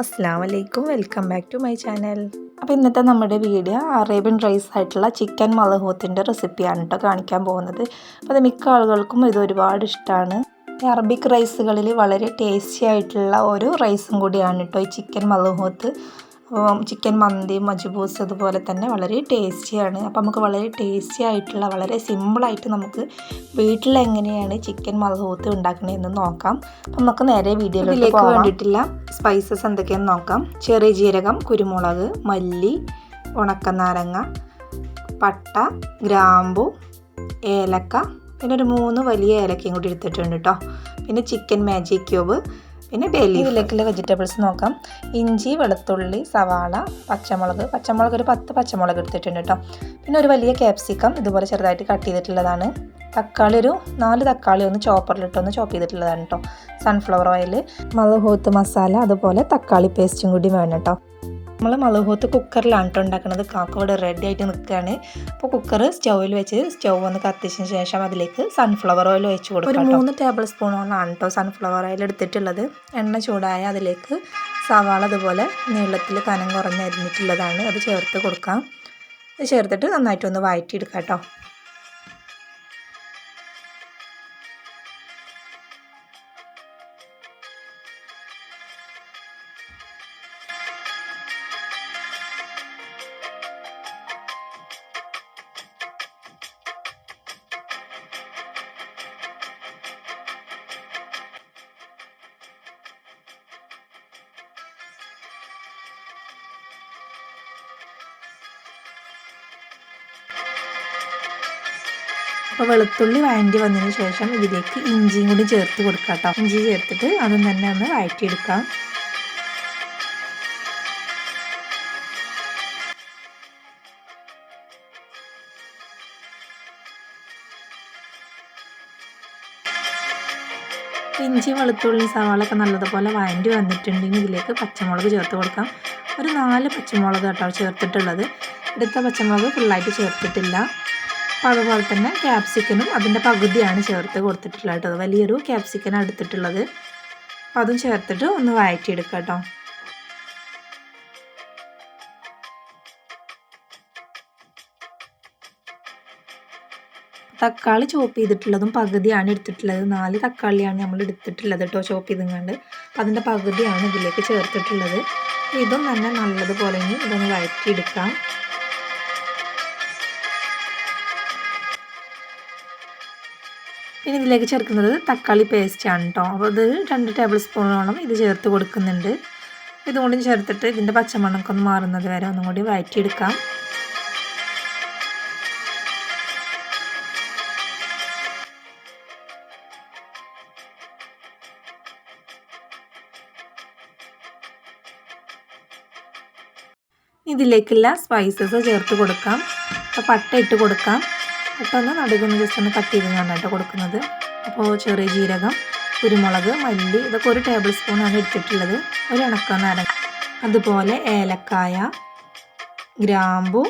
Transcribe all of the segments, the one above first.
അസ്സലാമു അലൈക്കും, welcome back to my channel. അപ്പോൾ ഇന്നത്തെ നമ്മുടെ വീഡിയോ അറേബ്യൻ റൈസ് ആയിട്ടുള്ള ചിക്കൻ മലഹൂത്തിൻ്റെ റെസിപ്പിയാണ് കേട്ടോ കാണിക്കാൻ പോകുന്നത്. അപ്പോൾ അത് മിക്ക ആളുകൾക്കും ഇത് ഒരുപാട് ഇഷ്ടമാണ്. അറബിക് റൈസുകളിൽ വളരെ ടേസ്റ്റി ആയിട്ടുള്ള ഒരു റൈസും കൂടിയാണ് കേട്ടോ ഈ ചിക്കൻ മലഹൂത്ത്. അപ്പോൾ ചിക്കൻ മന്തി, മജ്ബൂസ് അതുപോലെ തന്നെ വളരെ ടേസ്റ്റിയാണ്. അപ്പോൾ നമുക്ക് വളരെ ടേസ്റ്റി ആയിട്ടുള്ള വളരെ സിമ്പിളായിട്ട് നമുക്ക് വീട്ടിലെങ്ങനെയാണ് ചിക്കൻ മലഹൂത്ത് ഉണ്ടാക്കണതെന്ന് നോക്കാം. അപ്പോൾ നമുക്ക് നേരെ വീഡിയോയിലേക്ക് വേണ്ടിയിട്ടുള്ള സ്പൈസസ് എന്തൊക്കെയാണെന്ന് നോക്കാം. ചെറിയ ജീരകം, കുരുമുളക്, മല്ലി, ഉണക്കനാരങ്ങ, പട്ട, ഗ്രാമ്പു, ഏലക്ക, പിന്നെ ഒരു 3 വലിയ ഏലക്കയും കൂടി എടുത്തിട്ടുണ്ട് കേട്ടോ. പിന്നെ ചിക്കൻ മാജിക് ക്യൂബ്, പിന്നെ ഇതിലേക്കുള്ള വെജിറ്റബിൾസ് നോക്കാം. ഇഞ്ചി, വെളുത്തുള്ളി, സവാള, പച്ചമുളക് ഒരു 10 പച്ചമുളക് എടുത്തിട്ടുണ്ട് കേട്ടോ. പിന്നെ ഒരു വലിയ ക്യാപ്സിക്കം ഇതുപോലെ ചെറുതായിട്ട് കട്ട് ചെയ്തിട്ടുള്ളതാണ്. തക്കാളി ഒരു 4 തക്കാളി ഒന്ന് ചോപ്പറിലിട്ടൊന്ന് ചോപ്പ് ചെയ്തിട്ടുള്ളതാണ് കേട്ടോ. സൺഫ്ലവർ ഓയിൽ, മലഹൂത്ത് മസാല, അതുപോലെ തക്കാളി പേസ്റ്റും കൂടി വേണം കേട്ടോ. നമ്മൾ മലഹൂത്ത് കുക്കറിലാണ് കേട്ടോ ഉണ്ടാക്കുന്നത്. കാക്ക ഇവിടെ റെഡി ആയിട്ട് നിൽക്കുകയാണ്. അപ്പോൾ കുക്കർ സ്റ്റൗവിൽ വെച്ച് സ്റ്റൗ ഒന്ന് കത്തിച്ചതിന് ശേഷം അതിലേക്ക് സൺഫ്ലവർ ഓയിൽ ഒഴിച്ച് കൊടുക്കാം. ഒരു 3 ടേബിൾ സ്പൂണോളാണ് കേട്ടോ സൺഫ്ലവർ ഓയിൽ എടുത്തിട്ടുള്ളത്. എണ്ണ ചൂടായ അതിലേക്ക് സവാള അതുപോലെ നീളത്തിൽ കനം കുറഞ്ഞ് അരിഞ്ഞിട്ടുള്ളതാണ്, അത് ചേർത്ത് കൊടുക്കാം. ഇത് ചേർത്തിട്ട് നന്നായിട്ടൊന്ന് വഴറ്റിയെടുക്കാം കേട്ടോ. അപ്പോൾ വെളുത്തുള്ളി വഴണ്ടി വന്നതിന് ശേഷം ഇതിലേക്ക് ഇഞ്ചിയും കൂടി ചേർത്ത് കൊടുക്കാം കേട്ടോ. ഇഞ്ചി ചേർത്തിട്ട് അതും തന്നെ ഒന്ന് വഴറ്റിയെടുക്കാം. ഇഞ്ചി, വെളുത്തുള്ളി, സവാളൊക്കെ നല്ലതുപോലെ വഴണ്ടി വന്നിട്ടുണ്ടെങ്കിൽ ഇതിലേക്ക് പച്ചമുളക് ചേർത്ത് കൊടുക്കാം. ഒരു 4 പച്ചമുളക് കേട്ടോ ചേർത്തിട്ടുള്ളത്. എടുത്ത പച്ചമുളക് ഫുള്ളായിട്ട് ചേർത്തിട്ടില്ല. അപ്പോൾ അതുപോലെ തന്നെ ക്യാപ്സിക്കനും അതിൻ്റെ പകുതിയാണ് ചേർത്ത് കൊടുത്തിട്ടുള്ളത് കേട്ടോ. വലിയൊരു ക്യാപ്സിക്കനാണ് എടുത്തിട്ടുള്ളത്. അപ്പോൾ അതും ചേർത്തിട്ട് ഒന്ന് വഴറ്റിയെടുക്കാം കേട്ടോ. തക്കാളി ചോപ്പ് ചെയ്തിട്ടുള്ളതും പകുതിയാണ് എടുത്തിട്ടുള്ളത്. 4 തക്കാളിയാണ് നമ്മൾ എടുത്തിട്ടുള്ളത് കേട്ടോ ചോപ്പ് ചെയ്തുകൊണ്ട്. അപ്പോൾ അതിൻ്റെ പകുതിയാണ് ഇതിലേക്ക് ചേർത്തിട്ടുള്ളത്. ഇതും തന്നെ നല്ലതുപോലെ ഇതൊന്ന് വഴറ്റിയെടുക്കാം. പിന്നെ ഇതിലേക്ക് ചേർക്കുന്നത് തക്കാളി പേസ്റ്റാണ് കേട്ടോ. അപ്പോൾ ഇത് 2 ടേബിൾ സ്പൂണോളം ഇത് ചേർത്ത് കൊടുക്കുന്നുണ്ട്. ഇതും കൂടി ചേർത്തിട്ട് ഇതിൻ്റെ പച്ചമണമൊക്കെ ഒന്ന് മാറുന്നത് വരെ ഒന്നും കൂടി വഴറ്റിയെടുക്കാം. ഇതിലേക്കുള്ള സ്പൈസസ് ചേർത്ത് കൊടുക്കാം. അപ്പോൾ പട്ട ഇട്ട് കൊടുക്കാം. പെട്ടെന്ന് നടുകൊന്ന് ജസ്റ്റ് ഒന്ന് കട്ട് ചെയ്താണ് കേട്ടോ കൊടുക്കുന്നത്. അപ്പോൾ ചെറിയ ജീരകം, കുരുമുളക്, മല്ലി ഇതൊക്കെ 1 ടേബിൾ സ്പൂണാണ് എടുത്തിട്ടുള്ളത്. ഒരു ഉണക്കനാരങ്ങ, അതുപോലെ ഏലക്കായ, ഗ്രാമ്പു,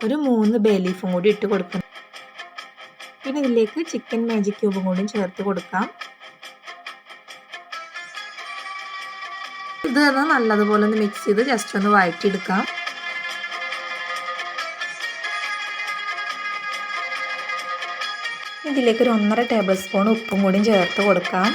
ഒരു 3 ബേ ലീഫും കൂടി ഇട്ട് കൊടുക്കണം. പിന്നെ ഇതിലേക്ക് ചിക്കൻ മാജിക് ക്യൂബും കൂടി ചേർത്ത് കൊടുക്കാം. ഇത് നല്ലതുപോലെ ഒന്ന് മിക്സ് ചെയ്ത് ജസ്റ്റ് ഒന്ന് വഴറ്റിയെടുക്കാം. ഇതിലേക്ക് ഒരു 1.5 ടേബിൾ സ്പൂൺ ഉപ്പും കൂടി ചേർത്ത് കൊടുക്കാം.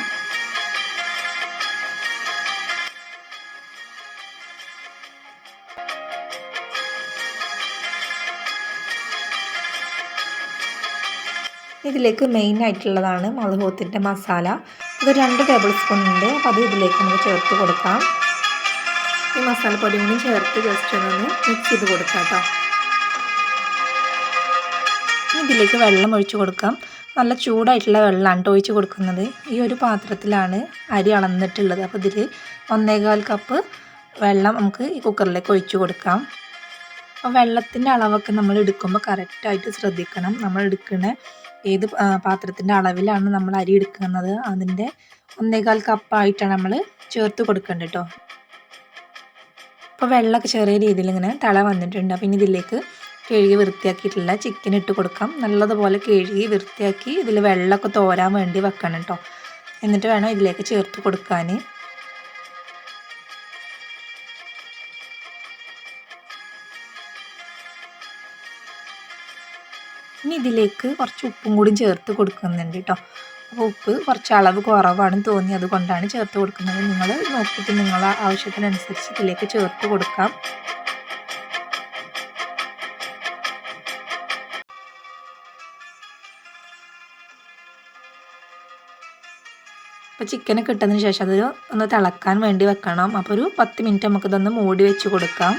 ഇതിലേക്ക് മെയിൻ ആയിട്ടുള്ളതാണ് മലഹൂത്തിൻ്റെ മസാല. ഇത് 2 ടേബിൾ സ്പൂൺ ഉണ്ട്. അപ്പോൾ അത് ഇതിലേക്ക് നമുക്ക് ചേർത്ത് കൊടുക്കാം. ഈ മസാലപ്പൊടി കൂടി ചേർത്ത് ജസ്റ്റ് ഒന്ന് മിക്സ് ചെയ്ത് കൊടുക്കാം കേട്ടോ. ഇതിലേക്ക് വെള്ളം ഒഴിച്ച് കൊടുക്കാം. നല്ല ചൂടായിട്ടുള്ള വെള്ളമാണ് ഒഴിച്ച് കൊടുക്കുന്നത്. ഈ ഒരു പാത്രത്തിലാണ് അരി അളന്നിട്ടുള്ളത്. അപ്പോൾ ഇതിൽ 1.25 കപ്പ് വെള്ളം നമുക്ക് ഈ കുക്കറിലേക്ക് ഒഴിച്ച് കൊടുക്കാം. അപ്പോൾ വെള്ളത്തിൻ്റെ അളവൊക്കെ നമ്മൾ എടുക്കുമ്പോൾ കറക്റ്റായിട്ട് ശ്രദ്ധിക്കണം. നമ്മൾ എടുക്കുന്ന ഏത് പാത്രത്തിൻ്റെ അളവിലാണ് നമ്മൾ അരി എടുക്കുന്നത് അതിൻ്റെ 1.25 കപ്പായിട്ടാണ് നമ്മൾ ചേർത്ത് കൊടുക്കേണ്ടത് കേട്ടോ. അപ്പോൾ വെള്ളമൊക്കെ ചെറിയ രീതിയിൽ ഇങ്ങനെ തള വന്നിട്ടുണ്ട്. അപ്പോൾ ഇനി ഇതിലേക്ക് കഴുകി വൃത്തിയാക്കിയിട്ടുള്ള ചിക്കൻ ഇട്ട് കൊടുക്കാം. നല്ലതുപോലെ കഴുകി വൃത്തിയാക്കി ഇതിൽ വെള്ളമൊക്കെ തോരാൻ വേണ്ടി വെക്കണം കേട്ടോ. എന്നിട്ട് വേണം ഇതിലേക്ക് ചേർത്ത് കൊടുക്കാൻ. ഇനി ഇതിലേക്ക് കുറച്ച് ഉപ്പും കൂടി ചേർത്ത് കൊടുക്കുന്നുണ്ട് കേട്ടോ. അപ്പോൾ ഉപ്പ് കുറച്ച് അളവ് കുറവാണെന്ന് തോന്നി, അതുകൊണ്ടാണ് ചേർത്ത് കൊടുക്കുന്നത്. നിങ്ങൾ നോക്കിയിട്ട് നിങ്ങളെ ആവശ്യത്തിനനുസരിച്ച് ഇതിലേക്ക് ചേർത്ത് കൊടുക്കാം. അപ്പോൾ ചിക്കനൊക്കെ ഇട്ടതിന് ശേഷം അത് ഒന്ന് തിളക്കാൻ വേണ്ടി വെക്കണം. അപ്പോൾ ഒരു 10 മിനിറ്റ് നമുക്കിതൊന്ന് മൂടി വെച്ച് കൊടുക്കാം.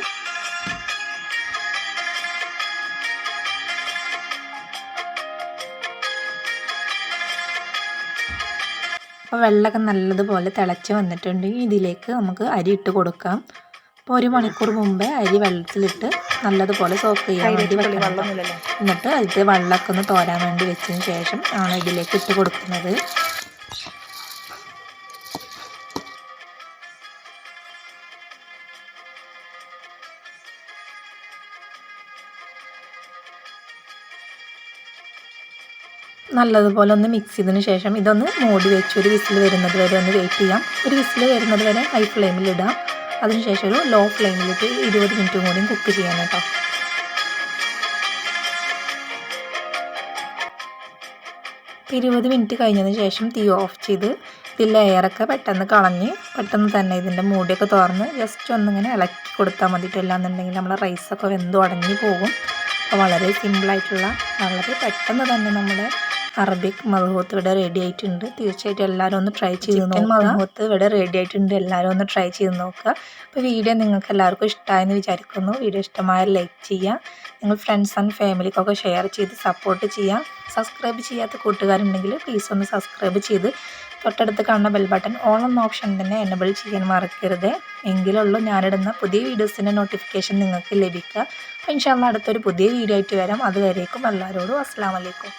അപ്പോൾ വെള്ളമൊക്കെ നല്ലതുപോലെ തിളച്ച് വന്നിട്ടുണ്ട്. ഇതിലേക്ക് നമുക്ക് അരി ഇട്ട് കൊടുക്കാം. അപ്പോൾ 1 മണിക്കൂർ മുമ്പേ അരി വെള്ളത്തിലിട്ട് നല്ലതുപോലെ സോക്ക് ചെയ്യാൻ വേണ്ടി വെക്കണം. എന്നിട്ട് അതിൻ്റെ വെള്ളമൊക്കെ ഒന്ന് തോരാൻ വേണ്ടി വെച്ചതിന് ശേഷം ആണ് ഇതിലേക്ക് ഇട്ട് കൊടുക്കുന്നത്. നല്ലതുപോലെ ഒന്ന് മിക്സ് ചെയ്തതിന് ശേഷം ഇതൊന്ന് മൂടി വെച്ച് ഒരു വിസിൽ വരുന്നത് വരെ ഒന്ന് വെയിറ്റ് ചെയ്യാം. ഒരു വിസിൽ വരുന്നത് വരെ ഹൈ ഫ്ലെയിമിലിടാം. അതിനുശേഷം ഒരു ലോ ഫ്ലെയിമിലിട്ട് 20 മിനിറ്റും കൂടി കുക്ക് ചെയ്യാൻ കേട്ടോ. 20 മിനിറ്റ് കഴിഞ്ഞതിന് ശേഷം തീ ഓഫ് ചെയ്ത് ഇതിൽ എയറൊക്കെ പെട്ടെന്ന് കളഞ്ഞ് പെട്ടെന്ന് തന്നെ ഇതിൻ്റെ മൂടിയൊക്കെ തുറന്ന് ജസ്റ്റ് ഒന്നിങ്ങനെ ഇളക്കി കൊടുത്താൽ മതിയിട്ടില്ല എന്നുണ്ടെങ്കിൽ നമ്മളെ റൈസൊക്കെ വെന്ത് ഉടഞ്ഞു പോകും. അപ്പോൾ വളരെ സിമ്പിളായിട്ടുള്ള വളരെ പെട്ടെന്ന് തന്നെ നമ്മുടെ അറബിക് മദ്ഹൂത്ത് ഇവിടെ റെഡി ആയിട്ടുണ്ട്. തീർച്ചയായിട്ടും എല്ലാവരും ഒന്ന് ട്രൈ ചെയ്ത് നോക്കുക. മദ്ഹൂത്ത് ഇവിടെ റെഡി ആയിട്ടുണ്ട്, എല്ലാവരും ഒന്ന് ട്രൈ ചെയ്ത് നോക്കുക. അപ്പോൾ വീഡിയോ നിങ്ങൾക്ക് എല്ലാവർക്കും ഇഷ്ടമായെന്ന് വിചാരിക്കുന്നു. വീഡിയോ ഇഷ്ടമായ ലൈക്ക് ചെയ്യുക, നിങ്ങൾ ഫ്രണ്ട്സ് ആൻഡ് ഫാമിലിക്കൊക്കെ ഷെയർ ചെയ്ത് സപ്പോർട്ട് ചെയ്യുക. സബ്സ്ക്രൈബ് ചെയ്യാത്ത കൂട്ടുകാരുണ്ടെങ്കിൽ പ്ലീസ് ഒന്ന് സബ്സ്ക്രൈബ് ചെയ്ത് തൊട്ടടുത്ത് കാണുന്ന ബെൽ ബട്ടൺ ഓൾ എന്ന ഓപ്ഷൻ തന്നെ എനബിൾ ചെയ്യാൻ മറക്കരുത്. എങ്കിലുള്ളൂ ഞാനിടുന്ന പുതിയ വീഡിയോസിൻ്റെ നോട്ടിഫിക്കേഷൻ നിങ്ങൾക്ക് ലഭിക്കുക. അപ്പോൾ ഇൻഷാല്ലാ അടുത്തൊരു പുതിയ വീഡിയോ ആയിട്ട് വരാം. അതുവരേക്കും എല്ലാവരോടും അസ്സലാമു അലൈക്കും.